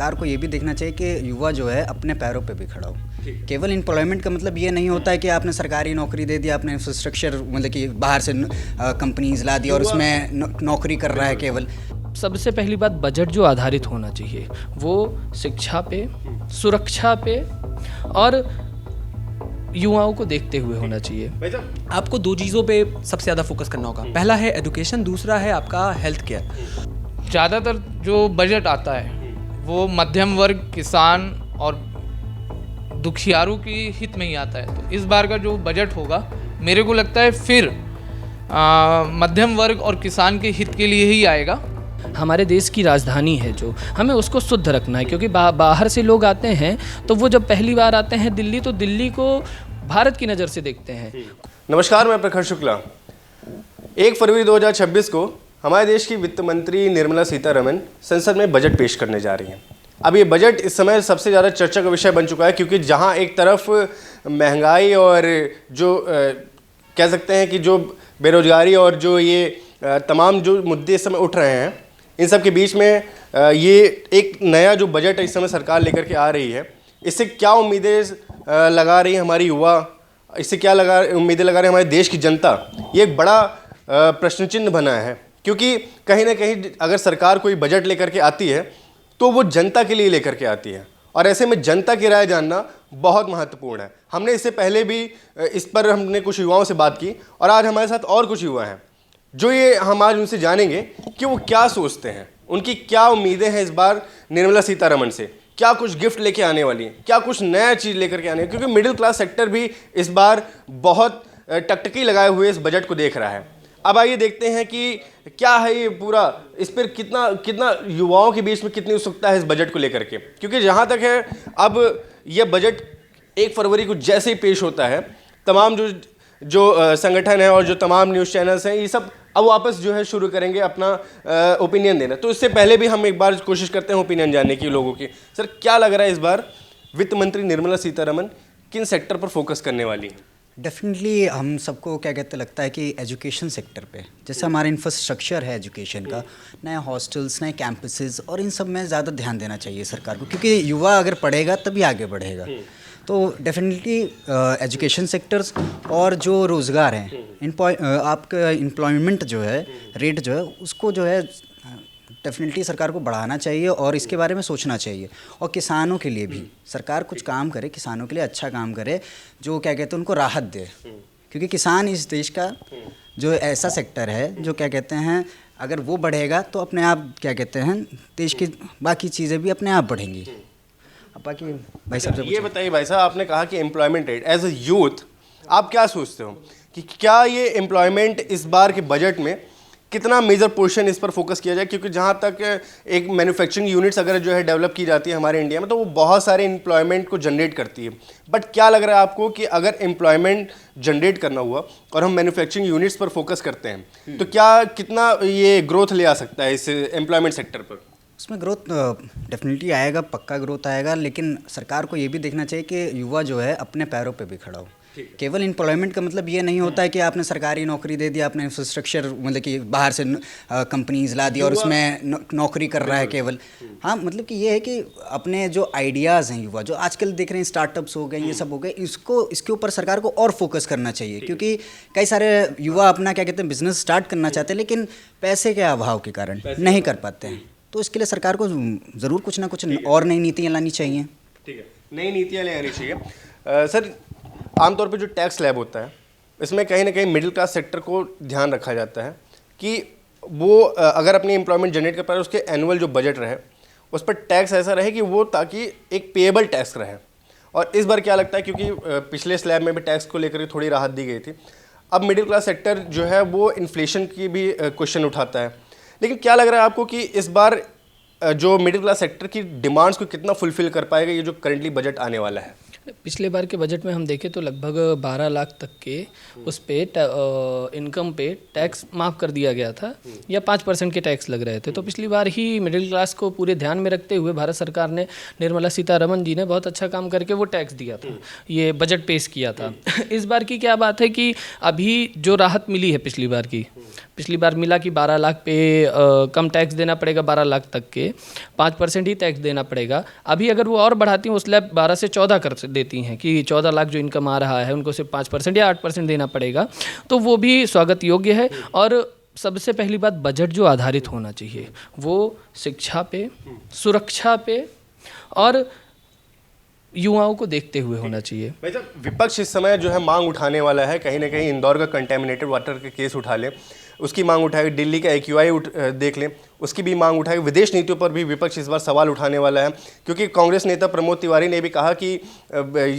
सरकार को ये भी देखना चाहिए कि युवा जो है अपने पैरों पे भी खड़ा हो। केवल एम्प्लॉयमेंट का मतलब ये नहीं होता है कि आपने सरकारी नौकरी दे दी, आपने इंफ्रास्ट्रक्चर मतलब कि बाहर से कंपनीज ला दी और उसमें नौकरी कर रहा है केवल। सबसे पहली बात, बजट जो आधारित होना चाहिए वो शिक्षा पे, सुरक्षा पे और युवाओं को देखते हुए होना चाहिए। आपको दो चीज़ों पे सबसे ज़्यादा फोकस करना होगा। पहला है एजुकेशन, दूसरा है आपका हेल्थ केयर। ज़्यादातर जो बजट आता है वो मध्यम वर्ग, किसान और दुखियारों की हित में ही आता है। तो इस बार का जो बजट होगा मेरे को लगता है फिर मध्यम वर्ग और किसान के हित के लिए ही आएगा। हमारे देश की राजधानी है जो, हमें उसको शुद्ध रखना है, क्योंकि बाहर से लोग आते हैं तो वो जब पहली बार आते हैं दिल्ली, तो दिल्ली को भारत की नज़र से देखते हैं। नमस्कार, मैं प्रखर शुक्ला। 1 फरवरी 2026 को हमारे देश की वित्त मंत्री निर्मला सीतारमण संसद में बजट पेश करने जा रही हैं। अब ये बजट इस समय सबसे ज़्यादा चर्चा का विषय बन चुका है, क्योंकि जहाँ एक तरफ महंगाई और जो कह सकते हैं कि जो बेरोजगारी और जो ये तमाम जो मुद्दे इस समय उठ रहे हैं, इन सब के बीच में ये एक नया जो बजट इस समय सरकार लेकर के आ रही है, इससे क्या उम्मीदें लगा रही है हमारी युवा, इससे क्या उम्मीदें लगा रही है हमारे देश की जनता, ये एक बड़ा प्रश्न चिन्ह बना है। क्योंकि कहीं ना कहीं अगर सरकार कोई बजट लेकर के आती है तो वो जनता के लिए लेकर के आती है, और ऐसे में जनता की राय जानना बहुत महत्वपूर्ण है। हमने इससे पहले भी इस पर हमने कुछ युवाओं से बात की, और आज हमारे साथ और कुछ युवा हैं जो ये हम आज उनसे जानेंगे कि वो क्या सोचते हैं, उनकी क्या उम्मीदें हैं इस बार निर्मला सीतारमण से, क्या कुछ गिफ्ट लेके आने वाली हैं, क्या कुछ नया चीज़ लेकर के आने वाली है। क्योंकि मिडिल क्लास सेक्टर भी इस बार बहुत टकटकी लगाए हुए इस बजट को देख रहा है। अब आइए देखते हैं कि क्या है ये पूरा, इस पर कितना युवाओं के बीच में कितनी उत्सुकता है इस बजट को लेकर के। क्योंकि जहाँ तक है, अब यह बजट 1 फरवरी को जैसे ही पेश होता है, तमाम जो संगठन है और जो तमाम न्यूज़ चैनल्स हैं, ये सब अब वापस जो है शुरू करेंगे अपना ओपिनियन देना। तो इससे पहले भी हम एक बार कोशिश करते हैं ओपिनियन जानने की लोगों की। सर, क्या लग रहा है इस बार वित्त मंत्री निर्मला सीतारमण किन सेक्टर पर फोकस करने वाली हैं? डेफिनेटली हम सबको क्या कहते लगता है कि एजुकेशन सेक्टर पे, जैसे हमारा इंफ्रास्ट्रक्चर है एजुकेशन का, नए हॉस्टल्स, नए कैंपसेस, और इन सब में ज़्यादा ध्यान देना चाहिए सरकार को, क्योंकि युवा अगर पढ़ेगा तभी आगे बढ़ेगा। तो डेफिनेटली एजुकेशन सेक्टर्स और जो रोज़गार हैं, आपका एम्प्लॉयमेंट जो है रेट जो है उसको जो है डेफिनेटली सरकार को बढ़ाना चाहिए और इसके बारे में सोचना चाहिए। और किसानों के लिए भी सरकार कुछ काम करे, किसानों के लिए अच्छा काम करे, जो क्या कहते हैं उनको राहत दे। क्योंकि किसान इस देश का जो ऐसा सेक्टर है जो क्या कहते हैं, अगर वो बढ़ेगा तो अपने आप क्या कहते हैं देश की बाकी चीज़ें भी अपने आप बढ़ेंगी। अब बाकी भाई साहब ये बताइए, भाई साहब आपने कहा कि employment rate, as a youth आप क्या सोचते हो कि क्या ये एम्प्लॉयमेंट इस बार के बजट में कितना मेजर पोर्शन इस पर फोकस किया जाए? क्योंकि जहाँ तक एक मैन्युफैक्चरिंग यूनिट्स अगर जो है डेवलप की जाती है हमारे इंडिया में, तो वो बहुत सारे एम्प्लॉयमेंट को जनरेट करती है। बट क्या लग रहा है आपको कि अगर एम्प्लॉयमेंट जनरेट करना हुआ और हम मैन्युफैक्चरिंग यूनिट्स पर फोकस करते हैं, तो क्या कितना ये ग्रोथ ले आ सकता है इस एम्प्लॉयमेंट सेक्टर पर? उसमें ग्रोथ डेफिनेटली आएगा, पक्का ग्रोथ आएगा, लेकिन सरकार को ये भी देखना चाहिए कि युवा जो है अपने पैरों पे भी खड़ा हो। केवल एम्प्लॉयमेंट का मतलब ये नहीं होता है कि आपने सरकारी नौकरी दे दी, आपने इंफ्रास्ट्रक्चर मतलब कि बाहर से कंपनीज ला दी और उसमें नौकरी कर रहा है केवल। हाँ, मतलब कि ये है कि अपने जो आइडियाज़ हैं युवा, जो आजकल देख रहे हैं स्टार्टअप्स हो गए, ये सब हो गए, इसके ऊपर सरकार को और फोकस करना चाहिए। क्योंकि कई सारे युवा अपना क्या कहते हैं बिजनेस स्टार्ट करना चाहते हैं, लेकिन पैसे के अभाव के कारण नहीं कर पाते हैं। तो इसके लिए सरकार को ज़रूर कुछ ना कुछ और नई नीतियाँ लानी चाहिए। ठीक है, नई नीतियाँ ले आनी चाहिए। सर, आमतौर पे जो टैक्स स्लैब होता है, इसमें कहीं ना कहीं मिडिल क्लास सेक्टर को ध्यान रखा जाता है कि वो अगर अपनी एम्प्लॉयमेंट जनरेट कर पाए, उसके एनुअल जो बजट रहे उस पर टैक्स ऐसा रहे कि वो ताकि एक पेएबल टैक्स रहे। और इस बार क्या लगता है, क्योंकि पिछले स्लैब में भी टैक्स को लेकर के थोड़ी राहत दी गई थी, अब मिडिल क्लास सेक्टर जो है वो इन्फ्लेशन की भी क्वेश्चन उठाता है। लेकिन क्या लग रहा है आपको कि इस बार जो मिडिल क्लास सेक्टर की डिमांड्स को कितना फुलफिल कर पाएगा ये जो करंटली बजट आने वाला है? पिछले बार के बजट में हम देखें तो लगभग 12 लाख तक के उस पे इनकम पे टैक्स माफ़ कर दिया गया था या 5% के टैक्स लग रहे थे। तो पिछली बार ही मिडिल क्लास को पूरे ध्यान में रखते हुए भारत सरकार ने, निर्मला सीतारमण जी ने बहुत अच्छा काम करके वो टैक्स दिया था, ये बजट पेश किया था। इस बार की क्या बात है कि अभी जो राहत मिली है पिछली बार मिला कि 12 लाख पे कम टैक्स देना पड़ेगा, 12 लाख तक के 5% ही टैक्स देना पड़ेगा। अभी अगर वो और बढ़ाती हैं उस स्लैब 12 से 14 कर देती हैं कि 14 लाख जो इनकम आ रहा है उनको सिर्फ 5% या 8% देना पड़ेगा, तो वो भी स्वागत योग्य है। और सबसे पहली बात, बजट जो आधारित होना चाहिए वो शिक्षा पे, सुरक्षा पे और युवाओं को देखते हुए होना चाहिए। भाई साहब, विपक्ष इस समय जो है मांग उठाने वाला है, कहीं ना कहीं इंदौर का कंटेमिनेटेड वाटर के केस उठा ले, उसकी मांग उठाएगी, दिल्ली का AQI देख लें, उसकी भी मांग उठाएगी। विदेश नीतियों पर भी विपक्ष इस बार सवाल उठाने वाला है, क्योंकि कांग्रेस नेता प्रमोद तिवारी ने भी कहा कि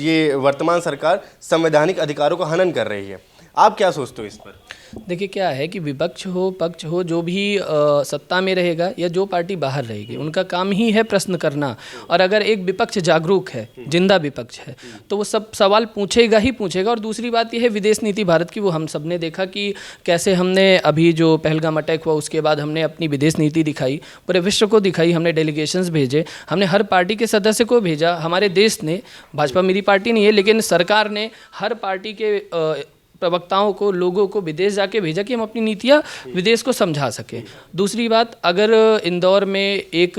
ये वर्तमान सरकार संवैधानिक अधिकारों का हनन कर रही है। आप क्या सोचते हो इस पर? देखिए, क्या है कि विपक्ष हो पक्ष हो, जो भी सत्ता में रहेगा या जो पार्टी बाहर रहेगी, उनका काम ही है प्रश्न करना। और अगर एक विपक्ष जागरूक है, जिंदा विपक्ष है, तो वो सब सवाल पूछेगा ही पूछेगा। और दूसरी बात यह है विदेश नीति भारत की, वो हम सब ने देखा कि कैसे हमने अभी जो पहलगाम अटैक हुआ उसके बाद हमने अपनी विदेश नीति दिखाई, पूरे विश्व को दिखाई, हमने डेलीगेशंस भेजे, हमने हर पार्टी के सदस्य को भेजा। हमारे देश ने, भाजपा मेरी पार्टी नहीं है, लेकिन सरकार ने हर पार्टी के प्रवक्ताओं को, लोगों को विदेश जाके भेजा कि हम अपनी नीतियाँ विदेश को समझा सकें। दूसरी बात, अगर इंदौर में एक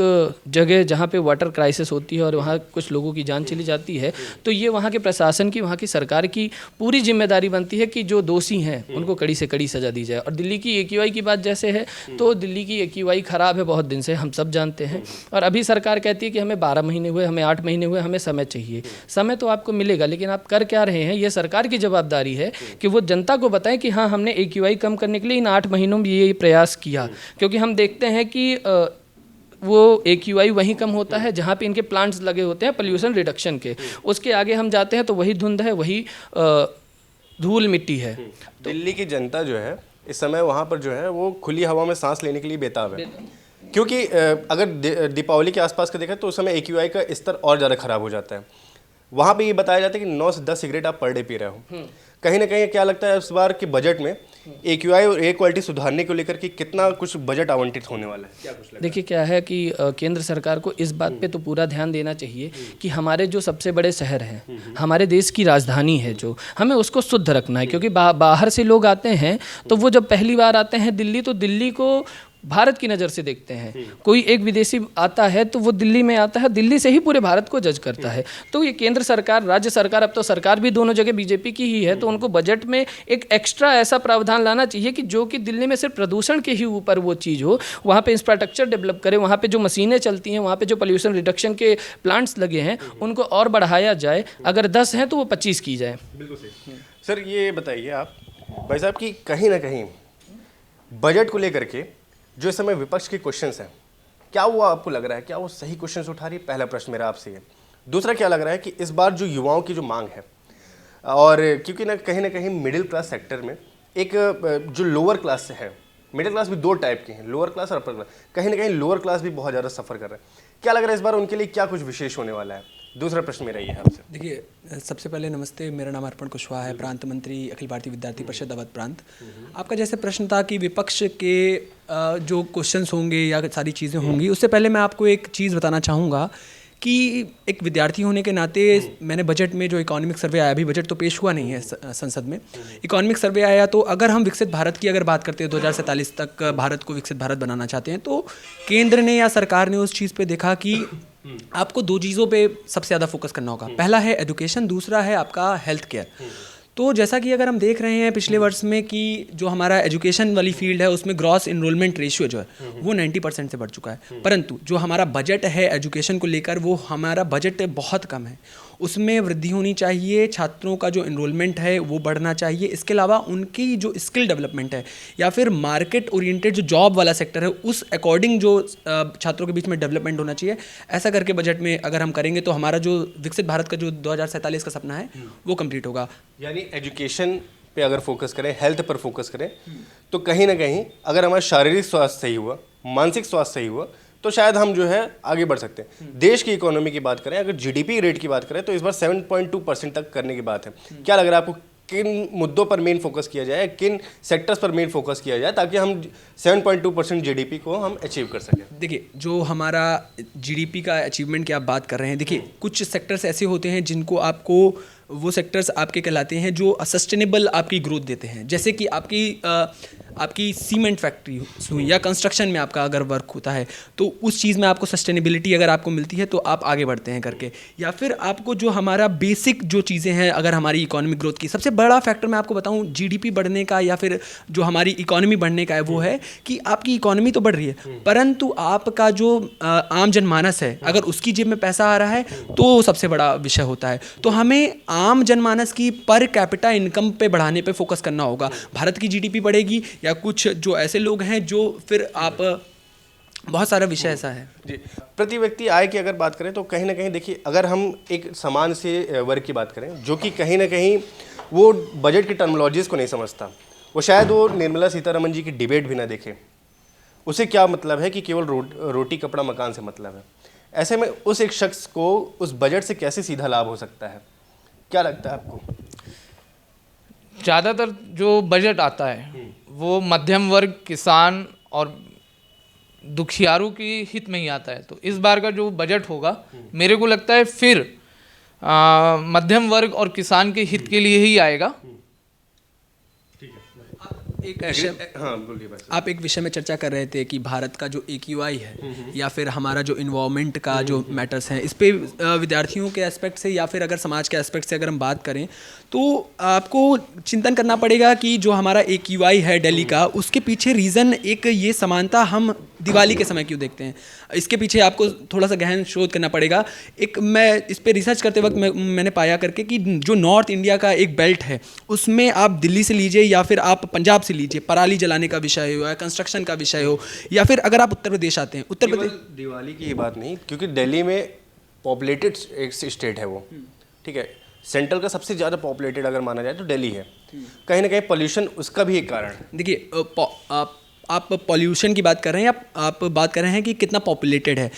जगह जहाँ पे वाटर क्राइसिस होती है और वहाँ कुछ लोगों की जान चली जाती है, तो ये वहाँ के प्रशासन की, वहाँ की सरकार की पूरी जिम्मेदारी बनती है कि जो दोषी हैं उनको कड़ी से कड़ी सज़ा दी जाए। और दिल्ली की AQI की बात जैसे है, तो दिल्ली की AQI ख़राब है बहुत दिन से, हम सब जानते हैं। और अभी सरकार कहती है कि हमें 12 महीने हुए, हमें 8 महीने हुए, हमें समय चाहिए। समय तो आपको मिलेगा, लेकिन आप कर क्या रहे हैं, ये सरकार की जवाबदारी है कि वो जनता को बताएं कि हाँ, हमने AQI कम करने के लिए इन 8 महीनों में ये प्रयास किया। क्योंकि हम देखते हैं कि वो AQI वहीं कम होता है जहाँ पे इनके प्लांट्स लगे होते हैं पोल्यूशन रिडक्शन के, उसके आगे हम जाते हैं तो वही धुंध है, वही धूल मिट्टी है। दिल्ली की जनता जो है इस समय वहाँ पर जो है वो खुली हवा में सांस लेने के लिए बेताब है, क्योंकि अगर दीपावली के आसपास का देखा तो उस समय AQI का स्तर और ज़्यादा खराब हो जाता है। वहाँ पे ये बताया जाता है कि 9 से 10 सिगरेट आप पर डे पी रहे हो। कहीं ना कहीं क्या लगता है इस बार के बजट में AQI और एयर क्वालिटी सुधारने को लेकर कि कितना कुछ बजट आवंटित होने वाला है, क्या कुछ लगता है? देखिए, क्या है कि केंद्र सरकार को इस बात पे तो पूरा ध्यान देना चाहिए कि हमारे जो सबसे बड़े शहर हैं, हमारे देश की राजधानी है, जो हमें उसको शुद्ध रखना है। क्योंकि बाहर से लोग आते हैं, तो वो जब पहली बार आते हैं दिल्ली, तो दिल्ली को भारत की नज़र से देखते हैं। कोई एक विदेशी आता है तो वो दिल्ली में आता है, दिल्ली से ही पूरे भारत को जज करता है। तो ये केंद्र सरकार, राज्य सरकार, अब तो सरकार भी दोनों जगह BJP की ही है, तो उनको बजट में एक एक्स्ट्रा ऐसा प्रावधान लाना चाहिए कि जो कि दिल्ली में सिर्फ प्रदूषण के ही ऊपर वो चीज़ हो, वहाँ पे इंफ्रास्ट्रक्चर डेवलप करे, वहाँ पे जो मशीनें चलती हैं, वहाँ पे जो पोल्यूशन रिडक्शन के प्लांट्स लगे हैं उनको और बढ़ाया जाए। अगर 10 हैं तो वो 25 की जाए। बिल्कुल सही। सर, ये बताइए आप भाई साहब कि कहीं ना कहीं बजट को लेकर के जो इस समय विपक्ष के क्वेश्चंस हैं, क्या वो आपको लग रहा है, क्या वो सही क्वेश्चंस उठा रही है? पहला प्रश्न मेरा आपसे है। दूसरा, क्या लग रहा है कि इस बार जो युवाओं की जो मांग है, और क्योंकि ना कहीं मिडिल क्लास सेक्टर में एक जो लोअर क्लास है, मिडिल क्लास भी 2 टाइप की हैं, लोअर क्लास और अपर क्लास, कहीं ना कहीं लोअर क्लास भी बहुत ज़्यादा सफ़र कर रहा है। क्या लग रहा है इस बार उनके लिए क्या कुछ विशेष होने वाला है? दूसरा प्रश्न मेरा ये है आपसे। देखिए, सबसे पहले नमस्ते, मेरा नाम अर्पण कुशवाहा है, प्रांत मंत्री अखिल भारतीय विद्यार्थी परिषद अवध प्रांत। आपका जैसे प्रश्न था कि विपक्ष के जो क्वेश्चंस होंगे या सारी चीज़ें होंगी, उससे पहले मैं आपको एक चीज़ बताना चाहूँगा कि एक विद्यार्थी होने के नाते मैंने बजट में जो इकोनॉमिक सर्वे आया, अभी बजट तो पेश हुआ नहीं है संसद में, इकोनॉमिक सर्वे आया, तो अगर हम विकसित भारत की अगर बात करते हैं 2047 तक भारत को विकसित भारत बनाना चाहते हैं, तो केंद्र ने या सरकार ने उस चीज़ पे देखा कि आपको 2 चीज़ों पे सबसे ज़्यादा फोकस करना होगा। पहला है एजुकेशन, दूसरा है आपका हेल्थ केयर। तो जैसा कि अगर हम देख रहे हैं पिछले वर्ष में कि जो हमारा एजुकेशन वाली फील्ड है उसमें ग्रॉस इनरोलमेंट रेशियो जो है वो 90% से बढ़ चुका है, परंतु जो हमारा बजट है एजुकेशन को लेकर वो हमारा बजट बहुत कम है, उसमें वृद्धि होनी चाहिए। छात्रों का जो इनरोलमेंट है वो बढ़ना चाहिए। इसके अलावा उनकी जो स्किल डेवलपमेंट है या फिर मार्केट ओरिएंटेड जो जॉब वाला सेक्टर है उस अकॉर्डिंग जो छात्रों के बीच में डेवलपमेंट होना चाहिए। ऐसा करके बजट में अगर हम करेंगे तो हमारा जो विकसित भारत का जो 2047 का सपना है वो कंप्लीट होगा। यानी एजुकेशन पे अगर फोकस करें, हेल्थ पर फोकस करें, तो कहीं ना कहीं अगर हमारा शारीरिक स्वास्थ्य सही हुआ, मानसिक स्वास्थ्य सही हुआ, तो तो शायद हम जो है आगे बढ़ सकते हैं। देश की इकोनॉमी की बात करें, अगर जीडीपी रेट की बात करें तो इस बार 7.2% तक करने की बात है। क्या लग रहा है आपको, किन मुद्दों पर मेन फोकस किया जाए, किन सेक्टर्स पर मेन फोकस किया जाए ताकि हम 7.2% जीडीपी को हम अचीव कर सकें? देखिए, जो हमारा जीडीपी का अचीवमेंट की आप बात कर रहे हैं, देखिए कुछ सेक्टर्स ऐसे होते हैं जिनको आपको, वो सेक्टर्स आपके कहलाते हैं जो सस्टेनेबल आपकी ग्रोथ देते हैं। जैसे कि आपकी सीमेंट फैक्ट्री हुई या कंस्ट्रक्शन में आपका अगर वर्क होता है तो उस चीज़ में आपको सस्टेनेबिलिटी अगर आपको मिलती है तो आप आगे बढ़ते हैं करके। या फिर आपको जो हमारा बेसिक जो चीज़ें हैं, अगर हमारी इकोनॉमिक ग्रोथ की सबसे बड़ा फैक्टर मैं आपको बताऊं जीडीपी बढ़ने का या फिर जो हमारी इकोनॉमी बढ़ने का है, वो है कि आपकी इकोनॉमी तो बढ़ रही है परंतु आपका जो आम जनमानस है, अगर उसकी जेब में पैसा आ रहा है तो सबसे बड़ा विषय होता है। तो हमें आम जनमानस की पर कैपिटा इनकम पे बढ़ाने पे फोकस करना होगा। भारत की जीडीपी बढ़ेगी या कुछ जो ऐसे लोग हैं जो फिर आप, बहुत सारा विषय ऐसा है जी। प्रति व्यक्ति आय की अगर बात करें तो कहीं ना कहीं देखिए, अगर हम एक समान से वर्ग की बात करें जो कि कहीं ना कहीं वो बजट की टर्मिनोलॉजीज़ को नहीं समझता, वो शायद वो निर्मला सीतारमण जी की डिबेट भी ना देखे। उसे क्या मतलब है कि केवल रोटी कपड़ा मकान से मतलब है। ऐसे में उस एक शख्स को उस बजट से कैसे सीधा लाभ हो सकता है, क्या लगता है आपको? ज़्यादातर जो बजट आता है वो मध्यम वर्ग, किसान और दुखियारों की हित में ही आता है। तो इस बार का जो बजट होगा मेरे को लगता है फिर मध्यम वर्ग और किसान के हित के लिए ही आएगा। आप एक विषय में चर्चा कर रहे थे कि भारत का जो AQI है या फिर हमारा जो इन्वायरमेंट का जो मैटर्स हैं, इस पे विद्यार्थियों के एस्पेक्ट से या फिर अगर समाज के एस्पेक्ट से अगर हम बात करें तो आपको चिंतन करना पड़ेगा कि जो हमारा AQI है दिल्ली का, उसके पीछे रीज़न एक ये समानता हम दिवाली के समय क्यों देखते हैं, इसके पीछे आपको थोड़ा सा गहन शोध करना पड़ेगा। एक मैं इस पे रिसर्च करते वक्त मैंने पाया करके कि जो नॉर्थ इंडिया का एक बेल्ट है उसमें आप दिल्ली से लीजिए या फिर आप पंजाब से लीजिए, पराली जलाने का विषय हो या कंस्ट्रक्शन का विषय हो, या फिर अगर आप उत्तर प्रदेश आते हैं, उत्तर प्रदेश दिवाली की बात नहीं, क्योंकि दिल्ली में पॉपुलेटेड एक स्टेट है वो, ठीक है। सेंट्रल का सबसे ज़्यादा पॉपुलेटेड अगर माना जाए तो दिल्ली है। कहीं ना कहीं पोल्यूशन उसका भी एक कारण है। देखिए, आप पॉल्यूशन की बात कर रहे हैं, आप बात कर रहे हैं कि कितना पॉपुलेटेड है।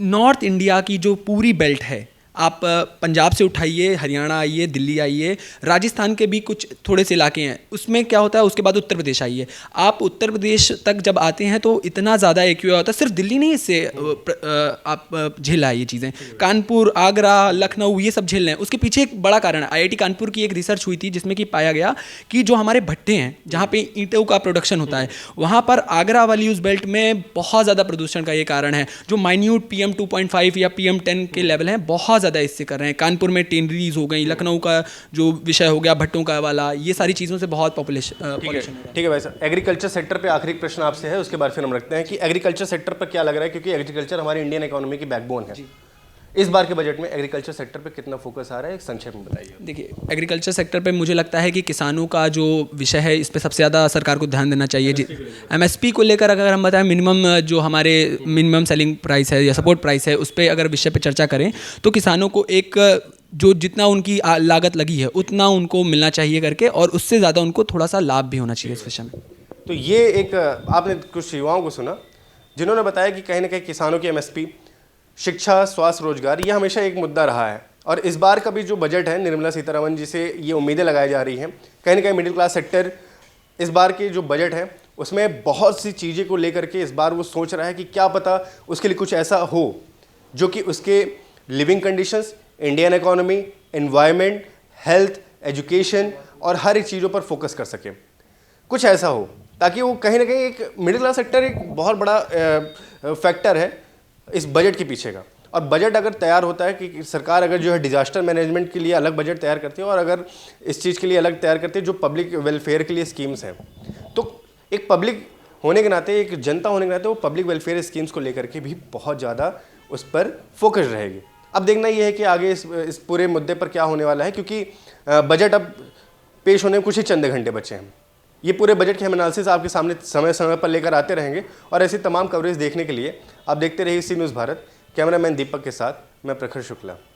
नॉर्थ इंडिया की जो पूरी बेल्ट है, आप पंजाब से उठाइए, हरियाणा आइए, दिल्ली आइए, राजस्थान के भी कुछ थोड़े से इलाके हैं, उसमें क्या होता है, उसके बाद उत्तर प्रदेश आइए। आप उत्तर प्रदेश तक जब आते हैं तो इतना ज़्यादा AQI होता है, सिर्फ दिल्ली नहीं, इससे आप झेल आए ये चीज़ें। कानपुर, आगरा, लखनऊ, ये सब झेल रहे हैं। उसके पीछे एक बड़ा कारण है। IIT कानपुर की एक रिसर्च हुई थी जिसमें कि पाया गया कि जो हमारे भट्टे हैं जहाँ पे ईंटों का प्रोडक्शन होता है, वहाँ पर आगरा वाली उस बेल्ट में बहुत ज़्यादा प्रदूषण का ये कारण है। जो माइन्यूट PM 2.5 या PM 10 के लेवल हैं, बहुत ज़्यादा इससे कर रहे हैं। कानपुर में टेनरीज हो गई, लखनऊ का जो विषय हो गया भट्टों का वाला, ये सारी चीज़ों से बहुत पॉपुलेशन ठीक है भाई साहब। एग्रीकल्चर सेक्टर पे आखिरी प्रश्न आपसे है, उसके बाद फिर हम रखते हैं कि एग्रीकल्चर सेक्टर पर क्या लग रहा है, क्योंकि एग्रीकल्चर हमारी इंडियन इकोनॉमी की बैकबोन है। इस बार के बजट में एग्रीकल्चर सेक्टर पे कितना फोकस आ रहा है, एक संक्षेप में बताइए। देखिए, एग्रीकल्चर सेक्टर पे मुझे लगता है कि किसानों का जो विषय है इस पे सबसे ज़्यादा सरकार को ध्यान देना चाहिए। जी, MSP को लेकर अगर हम बताएं, मिनिमम जो हमारे मिनिमम सेलिंग प्राइस है या सपोर्ट प्राइस है, उस पर अगर विषय पे चर्चा करें तो किसानों को एक जो जितना उनकी लागत लगी है उतना उनको मिलना चाहिए करके, और उससे ज़्यादा उनको थोड़ा सा लाभ भी होना चाहिए इस विषय में। तो ये एक आपने कुछ युवाओं को सुना जिन्होंने बताया कि कहीं ना कहीं किसानों की MSP, शिक्षा, स्वास्थ्य, रोजगार, ये हमेशा एक मुद्दा रहा है। और इस बार का भी जो बजट है निर्मला सीतारमण जी से ये उम्मीदें लगाई जा रही हैं, कहीं ना कहीं मिडिल क्लास सेक्टर इस बार के जो बजट है उसमें बहुत सी चीज़ें को लेकर के इस बार वो सोच रहा है कि क्या पता उसके लिए कुछ ऐसा हो जो कि उसके living conditions, Indian economy, environment, health, education और हर एक चीज़ों पर फोकस कर सके। कुछ ऐसा हो ताकि वो कहीं ना कहीं एक मिडिल क्लास सेक्टर एक बहुत बड़ा फैक्टर है इस बजट के पीछे का। और बजट अगर तैयार होता है कि सरकार अगर जो है डिजास्टर मैनेजमेंट के लिए अलग बजट तैयार करती है और अगर इस चीज़ के लिए अलग तैयार करती है जो पब्लिक वेलफेयर के लिए स्कीम्स हैं, तो एक पब्लिक होने के नाते, एक जनता होने के नाते वो पब्लिक वेलफेयर स्कीम्स को लेकर के भी बहुत ज़्यादा उस पर फोकस रहेगी। अब देखना ये है कि आगे इस पूरे मुद्दे पर क्या होने वाला है, क्योंकि बजट अब पेश होने में कुछ ही चंद घंटे बचे हैं। ये पूरे बजट के हम एनालिसिस आपके सामने समय समय पर लेकर आते रहेंगे और ऐसी तमाम कवरेज देखने के लिए आप देखते रहिए सी न्यूज़ भारत। कैमरामैन दीपक के साथ मैं प्रखर शुक्ला।